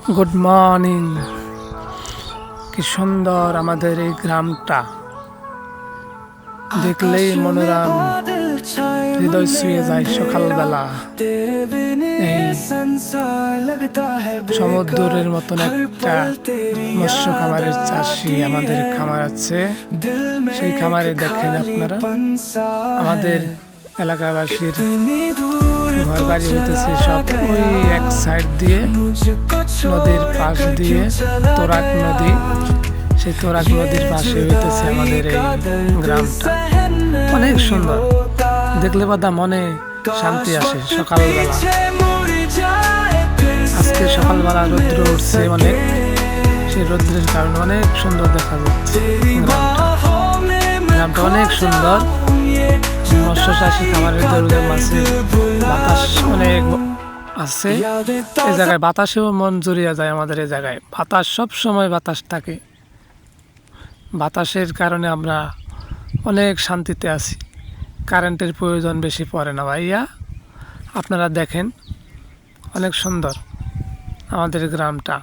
Good morning. কি সুন্দর আমাদের এই গ্রামটা, দেখলেই মনোরম, হৃদয় ছুঁয়ে যায়। সকালবেলা এই সমুদ্রের মতন একটা মৎস্য খামারের চাষি আমাদের খামার আছে। সেই খামারে দেখেন আপনারা আমাদের এলাকাবাসীর ঘর বাড়ি হইতেছে সব ওই এক সাইড দিয়ে, নদীর পাশ দিয়ে তোরাক নদী। সেই তোরাক নদীর পাশে হইতেছে আমাদের এই গ্রামটা। অনেক সুন্দর, দেখলে বাদা মনে শান্তি আসে। সকালবেলা, আজকে সকালবেলা রৌদ্র উঠছে অনেক, সেই রৌদ্রের কারণে অনেক সুন্দর দেখা যাচ্ছে গ্রামটা অনেক সুন্দর। মৎস্য চাষী খামারের দরুদের মাঝে বাতাস অনেক আছে। এই জায়গায় বাতাসেও মন জুড়িয়ে যায়। আমাদের এই জায়গায় বাতাস, সব সময় বাতাস থাকে। বাতাসের কারণে আমরা অনেক শান্তিতে আছি। কারেন্টের প্রয়োজন বেশি পড়ে না ভাইয়া। আপনারা দেখেন, অনেক সুন্দর আমাদের গ্রামটা।